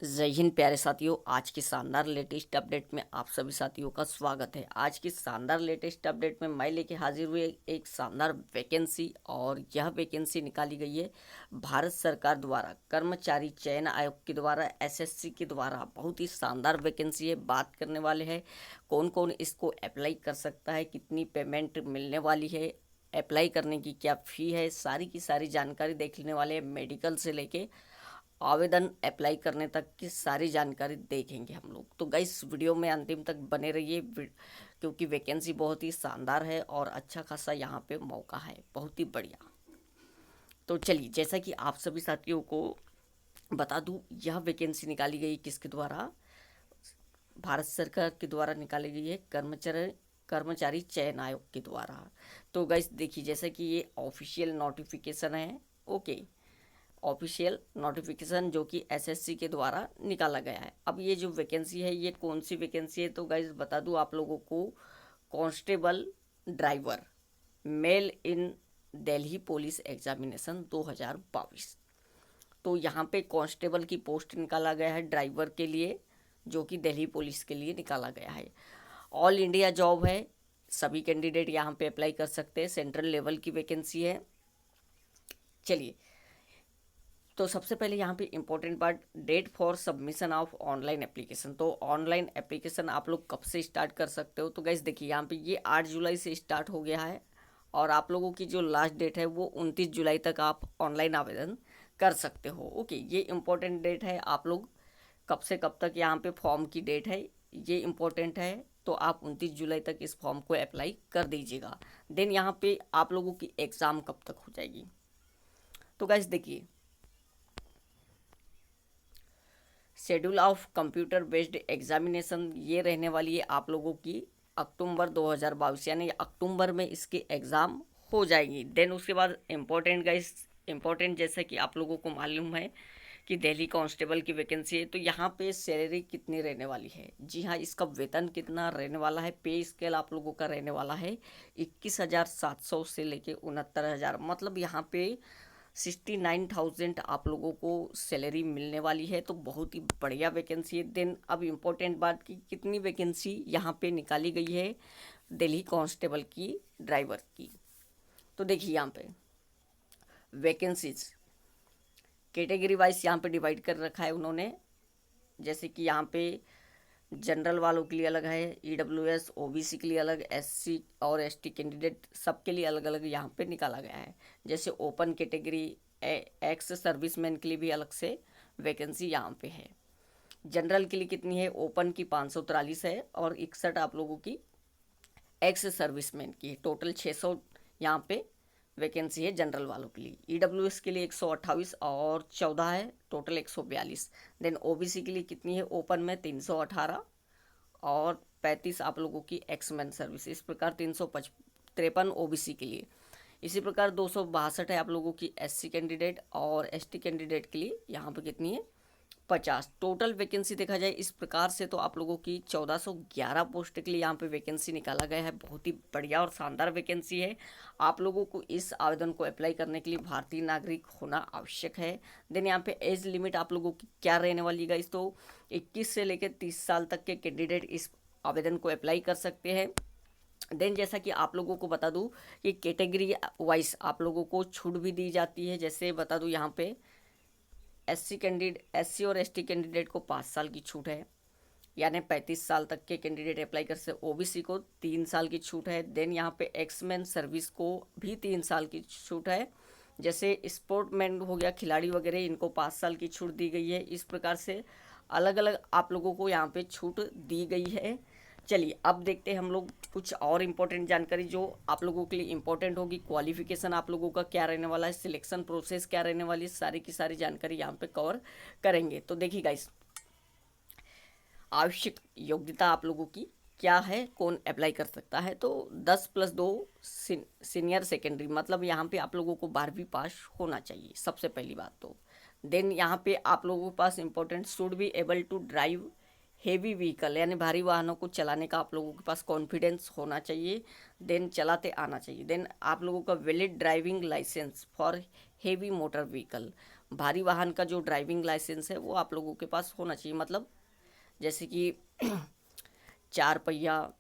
जय हिंद प्यारे साथियों। आज की शानदार लेटेस्ट अपडेट में आप सभी साथियों का स्वागत है। आज की शानदार लेटेस्ट अपडेट में मैं लेके हाजिर हुए एक शानदार वैकेंसी, और यह वैकेंसी निकाली गई है भारत सरकार द्वारा, कर्मचारी चयन आयोग के द्वारा, एसएससी के द्वारा। बहुत ही शानदार वैकेंसी है। बात करने वाले हैं कौन कौन इसको अप्लाई कर सकता है, कितनी पेमेंट मिलने वाली है, अप्लाई करने की क्या फ़ी है, सारी की सारी जानकारी देख लेने वाले हैं। मेडिकल से लेके आवेदन अप्लाई करने तक की सारी जानकारी देखेंगे हम लोग। तो गाइस वीडियो में अंतिम तक बने रहिए, क्योंकि वैकेंसी बहुत ही शानदार है और अच्छा खासा यहाँ पे मौका है, बहुत ही बढ़िया। तो चलिए, जैसा कि आप सभी साथियों को बता दूं, यह वैकेंसी निकाली गई किसके द्वारा? भारत सरकार के द्वारा निकाली गई है, कर्मचारी कर्मचारी चयन आयोग के द्वारा। तो गाइस देखिए, जैसा कि ये ऑफिशियल नोटिफिकेशन है, ओके, ऑफिशियल नोटिफिकेशन जो कि एसएससी के द्वारा निकाला गया है। अब ये जो वैकेंसी है, ये कौन सी वैकेंसी है? तो गाइज बता दूं आप लोगों को, कांस्टेबल ड्राइवर, मेल इन दिल्ली पुलिस एग्जामिनेशन 2022। तो यहाँ पे कांस्टेबल की पोस्ट निकाला गया है ड्राइवर के लिए, जो कि दिल्ली पुलिस के लिए निकाला गया है। ऑल इंडिया जॉब है, सभी कैंडिडेट यहाँ पे अप्लाई कर सकते हैं। सेंट्रल लेवल की वैकेंसी है। चलिए, तो सबसे पहले यहाँ पे important part, date for submission of online application. तो ऑनलाइन एप्लीकेशन आप लोग कब से स्टार्ट कर सकते हो? तो गाइस देखिए, यहाँ पे ये 8 जुलाई से स्टार्ट हो गया है, और आप लोगों की जो लास्ट डेट है वो 29 जुलाई तक आप ऑनलाइन आवेदन कर सकते हो। ओके, ये इम्पोर्टेंट डेट है। आप लोग कब से कब तक, यहाँ पे फॉर्म की डेट है, ये इम्पोर्टेंट है। तो आप 29 जुलाई तक इस फॉर्म को अप्लाई कर दीजिएगा। देन यहाँ पे आप लोगों की एग्ज़ाम कब तक हो जाएगी? तो गाइस देखिए, schedule of computer based examination ये रहने वाली है आप लोगों की अक्टूबर 2022, यानी अक्टूबर में इसकी एग्ज़ाम हो जाएगी। देन उसके बाद इम्पोर्टेंट गाइस, इम्पोर्टेंट जैसा कि आप लोगों को मालूम है कि दिल्ली कांस्टेबल की वैकेंसी है। तो यहाँ पे सैलरी कितनी रहने वाली है? जी हाँ, इसका वेतन कितना रहने वाला है? पे स्केल आप लोगों का रहने वाला है 21,700 से लेके 69,000, मतलब यहाँ पे 69,000 आप लोगों को सैलरी मिलने वाली है। तो बहुत ही बढ़िया वैकेंसी है। देन अब इम्पोर्टेंट बात की, कितनी वैकेंसी यहाँ पे निकाली गई है दिल्ली कांस्टेबल की, ड्राइवर की। तो देखिए, यहाँ पे वैकेंसीज कैटेगरी वाइज यहाँ पे डिवाइड कर रखा है उन्होंने। जैसे कि यहाँ पे जनरल वालों के लिए अलग है, ईडब्ल्यूएस ओबीसी के लिए अलग, एससी और एसटी कैंडिडेट सबके लिए अलग अलग यहाँ पे निकाला गया है। जैसे ओपन कैटेगरी, एक्स सर्विसमैन के लिए भी अलग से वैकेंसी यहाँ पे है। जनरल के लिए कितनी है? ओपन की 543 है, और 61 आप लोगों की एक्स सर्विसमैन की। टोटल 600 यहाँ पे वैकेंसी है जनरल वालों के लिए। ईडब्ल्यूएस के लिए 128 और 14 है, टोटल 142। देन ओबीसी के लिए कितनी है? ओपन में 318 और 35 आप लोगों की एक्समैन सर्विस। इस प्रकार 353 ओबीसी के लिए। इसी प्रकार 262 है आप लोगों की एससी कैंडिडेट, और एसटी कैंडिडेट के लिए यहाँ पे कितनी है? 50। टोटल वैकेंसी देखा जाए इस प्रकार से तो आप लोगों की 1411 पोस्ट के लिए यहाँ पे वैकेंसी निकाला गया है। बहुत ही बढ़िया और शानदार वैकेंसी है। आप लोगों को इस आवेदन को अप्लाई करने के लिए भारतीय नागरिक होना आवश्यक है। देन यहाँ पे एज लिमिट आप लोगों की क्या रहने वाली है? इस तो 21 से लेकर 30 साल तक के कैंडिडेट इस आवेदन को अप्लाई कर सकते हैं। देन जैसा कि आप लोगों को बता दूं कि कैटेगरी वाइज आप लोगों को छूट भी दी जाती है। जैसे बता दूं, यहाँ पे एससी और एसटी कैंडिडेट को 5 साल की छूट है, यानी 35 साल तक के कैंडिडेट अप्लाई कर सकते। ओबीसी को 3 साल की छूट है। देन यहाँ पे एक्समैन सर्विस को भी 3 साल की छूट है। जैसे स्पोर्टमैन हो गया, खिलाड़ी वगैरह, इनको 5 साल की छूट दी गई है। इस प्रकार से अलग अलग आप लोगों को यहाँ पे छूट दी गई है। चलिए, अब देखते हैं हम लोग कुछ और इम्पोर्टेंट जानकारी जो आप लोगों के लिए इम्पोर्टेंट होगी। क्वालिफिकेशन आप लोगों का क्या रहने वाला है, सिलेक्शन प्रोसेस क्या रहने वाली है, सारी की सारी जानकारी यहाँ पे कवर करेंगे। तो देखिए गाइस, आवश्यक योग्यता आप लोगों की क्या है, कौन अप्लाई कर सकता है? तो 10+2 सीनियर सेकेंडरी, मतलब यहाँ पे आप लोगों को 12वीं पास होना चाहिए, सबसे पहली बात तो। देन यहाँ पे आप लोगों के पास important, should be able to drive heavy vehicle, यानी भारी वाहनों को चलाने का आप लोगों के पास कॉन्फिडेंस होना चाहिए। देन चलाते आना चाहिए। देन आप लोगों का valid driving licence for heavy motor vehicle, भारी वाहन का जो ड्राइविंग लाइसेंस है वो आप लोगों के पास होना चाहिए, मतलब जैसे कि 4 पहिया,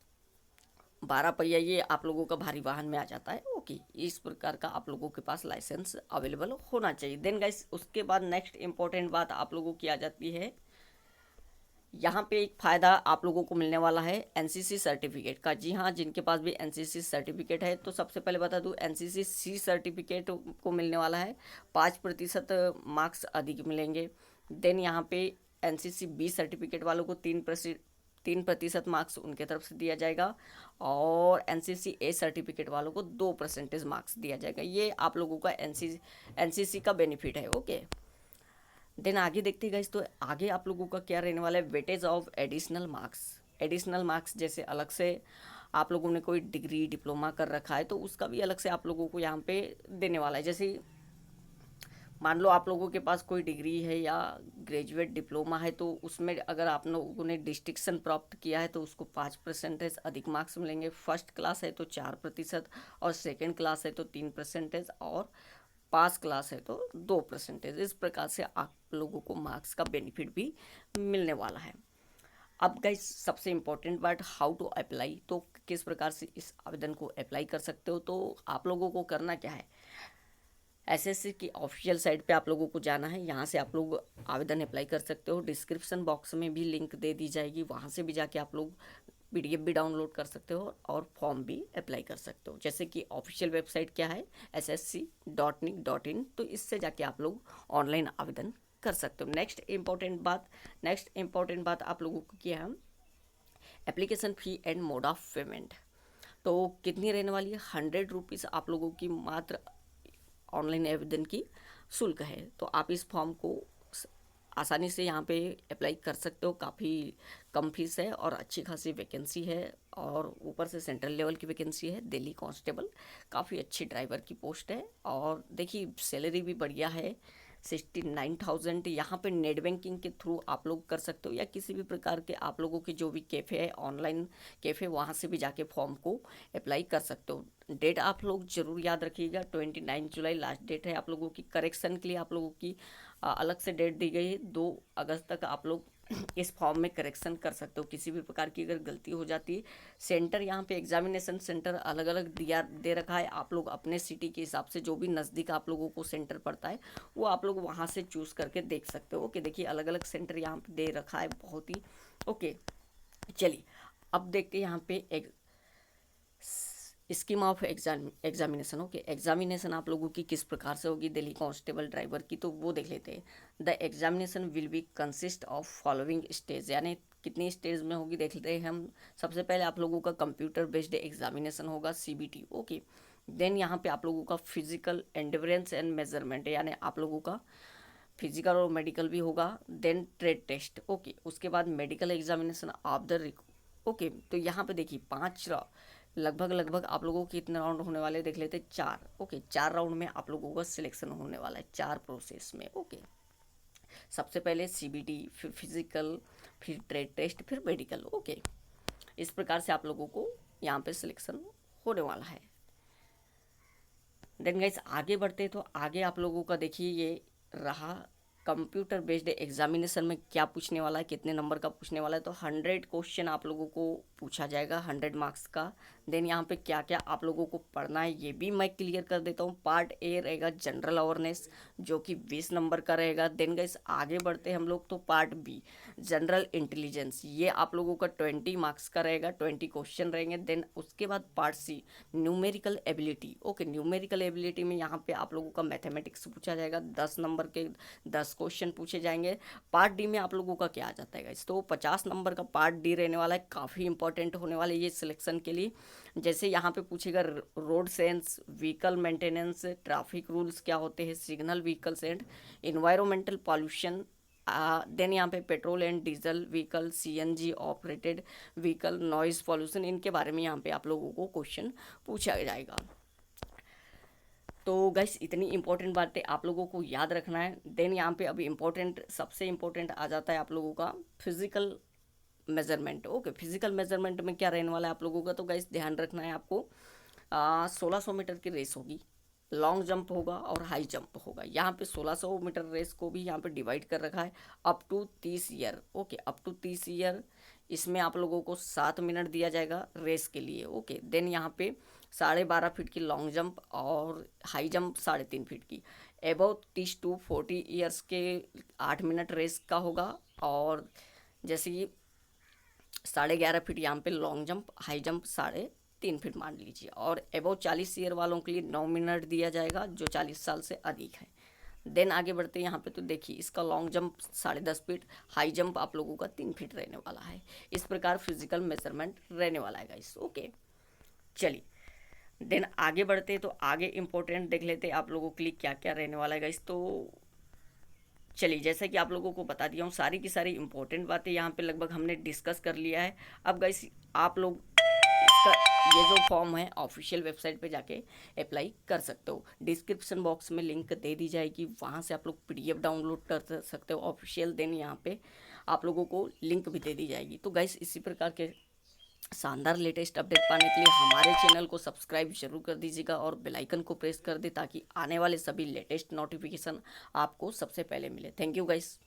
12 पहिया, ये आप लोगों का भारी वाहन में आ जाता है। ओके, इस प्रकार का आप लोगों के पास लाइसेंस अवेलेबल होना चाहिए। देन गाइस उसके बाद नेक्स्ट इंपॉर्टेंट बात आप लोगों की आ जाती है, यहाँ पे एक फ़ायदा आप लोगों को मिलने वाला है एनसीसी सर्टिफिकेट का। जी हाँ, जिनके पास भी एनसीसी सर्टिफिकेट है, तो सबसे पहले बता दूँ एनसीसी सी सर्टिफिकेट को मिलने वाला है 5% मार्क्स अधिक मिलेंगे। देन यहाँ पे एनसीसी बी सर्टिफिकेट वालों को 3% मार्क्स उनके तरफ से दिया जाएगा, और एनसीसी ए सर्टिफिकेट वालों को 2% मार्क्स दिया जाएगा। ये आप लोगों का एनसीसी का बेनिफिट है। ओके, देन आगे देखते हैं गाइस, तो आगे आप लोगों का क्या रहने वाला है, weightage of additional marks. Additional marks जैसे अलग से आप लोगों ने कोई डिग्री डिप्लोमा कर रखा है तो उसका भी अलग से आप लोगों को यहाँ पे देने वाला है। जैसे मान लो आप लोगों के पास कोई डिग्री है या ग्रेजुएट डिप्लोमा है, तो उसमें अगर आप लोगों ने डिस्टिंक्शन प्राप्त किया है तो उसको 5% अधिक मार्क्स मिलेंगे। फर्स्ट क्लास है तो 4%, और सेकेंड क्लास है तो 3%, और पास क्लास है तो 2%। इस प्रकार से आप लोगों को मार्क्स का बेनिफिट भी मिलने वाला है। अब गाइस सबसे इम्पोर्टेंट बात, हाउ टू अप्लाई, तो किस प्रकार से इस आवेदन को अप्लाई कर सकते हो। तो आप लोगों को करना क्या है, एसएससी की ऑफिशियल साइट पे आप लोगों को जाना है, यहाँ से आप लोग आवेदन अप्लाई कर सकते हो। डिस्क्रिप्शन बॉक्स में भी लिंक दे दी जाएगी, वहाँ से भी जाके आप लोग पीडीएफ भी डाउनलोड कर सकते हो और फॉर्म भी अप्लाई कर सकते हो। जैसे कि ऑफिशियल वेबसाइट क्या है, ssc.nic.in, तो इससे जाके आप लोग ऑनलाइन आवेदन कर सकते हो। नेक्स्ट इम्पॉर्टेंट बात आप लोगों को क्या है, application fee and mode of payment. तो कितनी रहने वाली है, 100 रुपीज़ आप लोगों की मात्र ऑनलाइन आवेदन की शुल्क है। तो आप इस फॉर्म को आसानी से यहाँ पे अप्लाई कर सकते हो। काफ़ी कम फीस है और अच्छी खासी वैकेंसी है, और ऊपर से सेंट्रल लेवल की वैकेंसी है। दिल्ली कांस्टेबल, काफ़ी अच्छी ड्राइवर की पोस्ट है, और देखिए सैलरी भी बढ़िया है, 69,000। यहाँ पे नेट बैंकिंग के थ्रू आप लोग कर सकते हो, या किसी भी प्रकार के आप लोगों के जो भी कैफ़े है, ऑनलाइन कैफ़े, वहाँ से भी जाके फॉर्म को अप्लाई कर सकते हो। डेट आप लोग जरूर याद रखिएगा, 29 जुलाई लास्ट डेट है आप लोगों की। करेक्शन के लिए आप लोगों की अलग से डेट दी गई है, 2 अगस्त तक आप लोग इस फॉर्म में करेक्शन कर सकते हो। किसी भी प्रकार की अगर गलती हो जाती है, सेंटर यहाँ पे एग्जामिनेशन सेंटर अलग अलग दे रखा है। आप लोग अपने सिटी के हिसाब से जो भी नज़दीक आप लोगों को सेंटर पड़ता है वो आप लोग वहाँ से चूज़ करके देख सकते हो। ओके, देखिए अलग अलग सेंटर यहाँ पे दे रखा है बहुत ही। ओके, चलिए अब देखते हैं यहाँ पे एक scheme of examination. Okay, examination आप लोगों की किस प्रकार से होगी दिल्ली कांस्टेबल ड्राइवर की, तो वो देख लेते हैं। The examination will be consist of following stage, यानी कितनी स्टेज में होगी देख लेते हैं हम। सबसे पहले आप लोगों का कंप्यूटर बेस्ड एग्जामिनेशन होगा, सीबीटी। ओके, देन यहाँ पे आप लोगों का फिजिकल एंड्योरेंस एंड मेजरमेंट, यानी आप लोगों का फिजिकल और मेडिकल भी होगा। Then trade test. ओके, उसके बाद medical examination of the. Okay, तो यहाँ पे देखिए 5 लगभग आप लोगों के कितने राउंड होने वाले देख लेते, 4। ओके, 4 राउंड में आप लोगों का सिलेक्शन होने वाला है, 4 प्रोसेस में। ओके, सबसे पहले सीबीटी, फिर फिजिकल, फिर ट्रेड टेस्ट, फिर मेडिकल। ओके, इस प्रकार से आप लोगों को यहाँ पे सिलेक्शन होने वाला है। देन गाइस आगे बढ़ते तो आगे आप लोगों का देखिए ये रहा कंप्यूटर बेस्ड एग्जामिनेशन में क्या पूछने वाला है, कितने नंबर का पूछने वाला है। तो 100 क्वेश्चन आप लोगों को पूछा जाएगा, 100 मार्क्स का। देन यहाँ पे क्या क्या आप लोगों को पढ़ना है ये भी मैं क्लियर कर देता हूँ। पार्ट ए रहेगा जनरल अवेयरनेस, जो कि 20 नंबर का रहेगा। देन गाइस आगे बढ़ते हम लोग तो पार्ट बी जनरल इंटेलिजेंस, ये आप लोगों का 20 मार्क्स का रहेगा, 20 क्वेश्चन रहेंगे। देन उसके बाद part C numerical ability. Okay, numerical ability में यहाँ पे आप लोगों का मैथमेटिक्स पूछा जाएगा, 10 नंबर के 10 क्वेश्चन पूछे जाएंगे। पार्ट डी में आप लोगों का क्या आ जाता है गाइस, तो 50 नंबर का पार्ट डी रहने वाला है, काफ़ी इंपॉर्टेंट होने वाला है ये सिलेक्शन के लिए। जैसे यहाँ पे पूछेगा road sense, vehicle maintenance, traffic rules क्या होते हैं, signal vehicles and environmental pollution. Then यहाँ पे petrol and diesel vehicle, CNG operated vehicle, noise pollution, इनके बारे में यहाँ पे आप लोगों को क्वेश्चन पूछा जाएगा। तो गाइस इतनी इंपॉर्टेंट बातें आप लोगों को याद रखना है। देन यहाँ पे अभी सबसे इम्पोर्टेंट आ जाता है आप लोगों का physical measurement. Okay, physical measurement में क्या रहने वाला है आप लोगों का, तो गाइस ध्यान रखना है आपको। 1600 मीटर की रेस होगी, लॉन्ग जंप होगा और हाई जंप होगा। यहाँ पे 1600 मीटर रेस को भी यहाँ पे डिवाइड कर रखा है up to 30 year. Okay, up to 30 year इसमें आप लोगों को 7 मिनट दिया जाएगा रेस के लिए। ओके, देन यहाँ पे 12.5 फीट की लॉन्ग जंप और हाई जंप 3.5 फीट की। एबव 30 टू 40 ईयर्स के 8 मिनट रेस का होगा। और जैसे कि 11.5 फीट यहाँ पे long jump, high jump 3.5 feet मान लीजिए। और एबव 40 ईयर वालों के लिए 9 मिनट दिया जाएगा जो 40 साल से अधिक है। देन आगे बढ़ते हैं यहाँ पे, तो देखिए इसका long jump 10.5 feet, high jump आप लोगों का 3 फीट रहने वाला है। इस प्रकार फिजिकल मेजरमेंट रहने वाला है गाइस। ओके, चलिए देन आगे बढ़ते हैं, तो आगे इंपॉर्टेंट देख लेते हैं आप लोगों के लिए क्या क्या रहने वाला है गाइस। तो चलिए, जैसा कि आप लोगों को बता दिया हूँ, सारी की सारी इंपॉर्टेंट बातें यहाँ पे लगभग हमने डिस्कस कर लिया है। अब गाइस आप लोग इसका ये जो फॉर्म है ऑफिशियल वेबसाइट पे जाके अप्लाई कर सकते हो। डिस्क्रिप्शन बॉक्स में लिंक दे दी जाएगी, वहाँ से आप लोग पीडीएफ डाउनलोड कर सकते हो ऑफिशियल। देन यहाँ पे आप लोगों को लिंक भी दे दी जाएगी। तो गाइस इसी प्रकार के शानदार लेटेस्ट अपडेट पाने के लिए हमारे चैनल को सब्सक्राइब जरूर कर दीजिएगा और बेल आइकन को प्रेस कर दे ताकि आने वाले सभी लेटेस्ट नोटिफिकेशन आपको सबसे पहले मिले। Thank you guys.